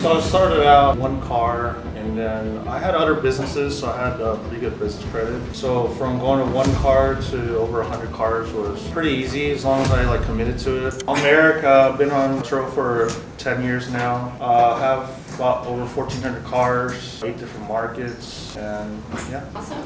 So I started out one car, and then I had other businesses, so I had pretty good business credit. So from going to one car to over 100 cars was pretty easy as long as I committed to it. America, I've been on Turo for 10 years now. Have about over 1,400 cars, 8 different markets, and yeah. Awesome.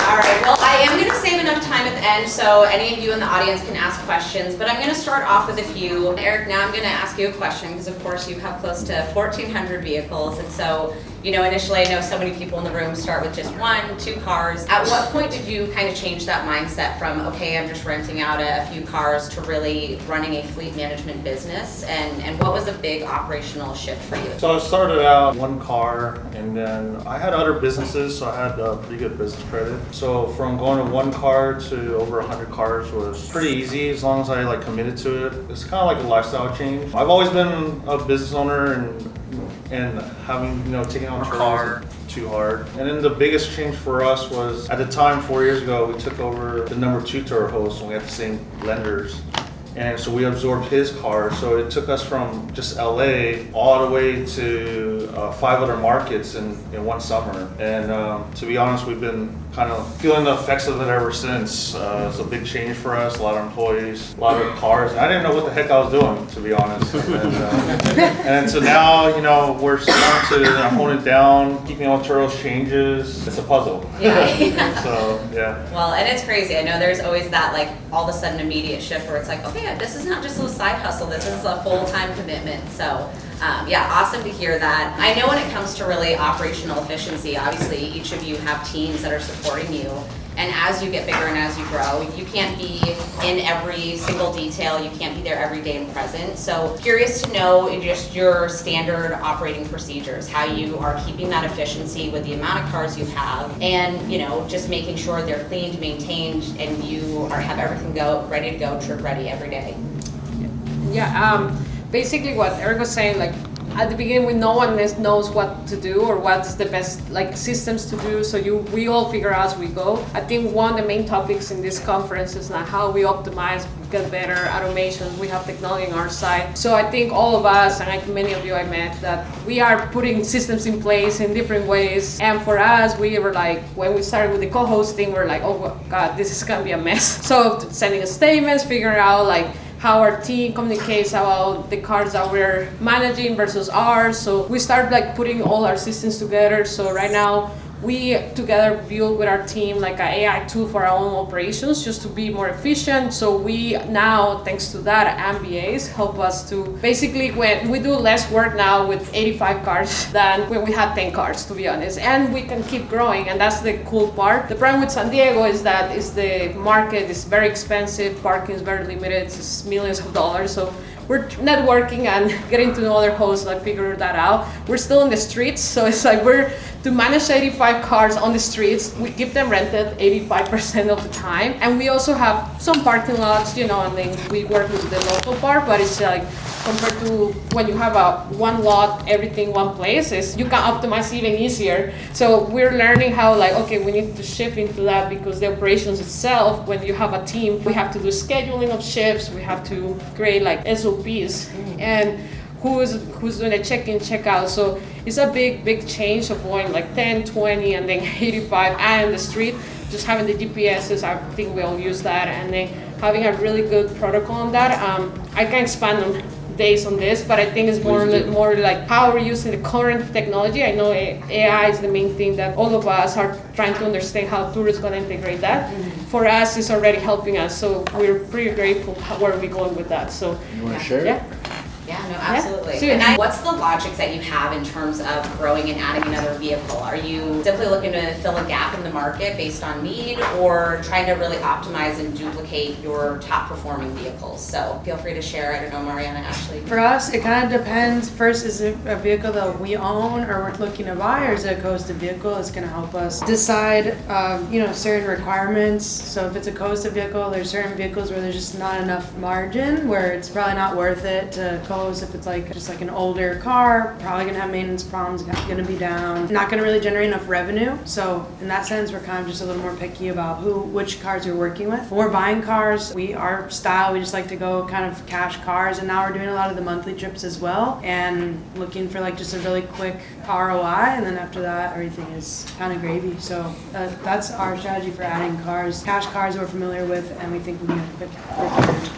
All right, well, I am going to save enough time at the end so any of you in the audience can ask questions, but I'm going to start off with a few. Eric, now I'm going to ask you a question because, of course, you have close to 1,400 vehicles, and so, initially I know so many people in the room start with just 1, 2 cars. At what point did you kind of change that mindset from, okay, I'm just renting out a few cars to really running a fleet management business, and what was a big operational shift for you? So I started out one car, and then I had other businesses, so I had pretty good business credit. So from going to one car to over 100 cars was pretty easy as long as I committed to it. It's kind of like a lifestyle change. I've always been a business owner and having taking on a car too hard. And then the biggest change for us was at the time 4 years ago we took over the number 2 Turo host and we had the same lenders. And so we absorbed his car. So it took us from just LA all the way to 5 other markets in one summer. And to be honest, we've been kind of feeling the effects of it ever since. It's a big change for us, a lot of employees, a lot of cars. I didn't know what the heck I was doing, to be honest. And so now, we're starting to hone it down, keeping on Turo's changes. It's a puzzle. Yeah. So, yeah. Well, and it's crazy. I know there's always that all of a sudden immediate shift where it's like, okay, this is not just a side hustle, this is a full-time commitment. So yeah, awesome to hear that. I know when it comes to really operational efficiency, obviously each of you have teams that are supporting you. And as you get bigger and as you grow, you can't be in every single detail, you can't be there every day and present. So curious to know just your standard operating procedures, how you are keeping that efficiency with the amount of cars you have, and just making sure they're cleaned, maintained, and you have everything ready to go, trip ready every day. Yeah, basically what Eric was saying, at the beginning, no one knows what to do or what's the best systems to do. So we all figure out as we go. I think one of the main topics in this conference is how we optimize, get better automation. We have technology on our side. So I think all of us, and many of you I met, that we are putting systems in place in different ways. And for us, we were when we started with the co-hosting, we're oh God, this is gonna be a mess. So sending statements, figuring out how our team communicates about the cars that we're managing versus ours. So we started putting all our systems together. So right now we together build with our team an AI tool for our own operations just to be more efficient. So we now, thanks to that, MBAs help us to basically, when we do less work now with 85 cars than when we had 10 cars, to be honest. And we can keep growing, and that's the cool part. The problem with San Diego is that the market is very expensive, parking is very limited, it's millions of dollars. So we're networking and getting to know other hosts, figure that out. We're still in the streets, so it's to manage 85 cars on the streets, we keep them rented 85% of the time. And we also have some parking lots, and then we work with the local part, but it's compared to when you have one lot, everything one place, you can optimize even easier. So we're learning how okay, we need to shift into that because the operations itself, when you have a team, we have to do scheduling of shifts, we have to create SOPs, and who's doing the check-in, check-out. So it's a big change of going 10, 20, and then 85 and in the street. Just having the GPSs, I think we all use that, and then having a really good protocol on that. I can expand on days on this, but I think it's more how we're using the current technology. I know AI is the main thing that all of us are trying to understand how Turo is going to integrate that. For us, it's already helping us, so we're pretty grateful where we're going with that. So you want to share? Yeah. Yeah, no, absolutely. Yeah. And what's the logic that you have in terms of growing and adding another vehicle? Are you simply looking to fill a gap in the market based on need, or trying to really optimize and duplicate your top performing vehicles? So feel free to share. I don't know, Mariana, Ashley. For us, it kind of depends. First, is it a vehicle that we own or we're looking to buy, or is it a coasted vehicle? It's going to help us decide, certain requirements. So if it's a coasted vehicle, there's certain vehicles where there's just not enough margin, where it's probably not worth it to coast. If it's like just like an older car, probably gonna have maintenance problems, gonna be down, not gonna really generate enough revenue. So in that sense, we're kind of just a little more picky about which cars we're working with. When we're buying cars, our style, we just like to go kind of cash cars, and now we're doing a lot of the monthly trips as well, and looking for like just a really quick ROI, and then after that, everything is kind of gravy. So that's our strategy for adding cars. Cash cars we're familiar with, and we think we can get a quick return.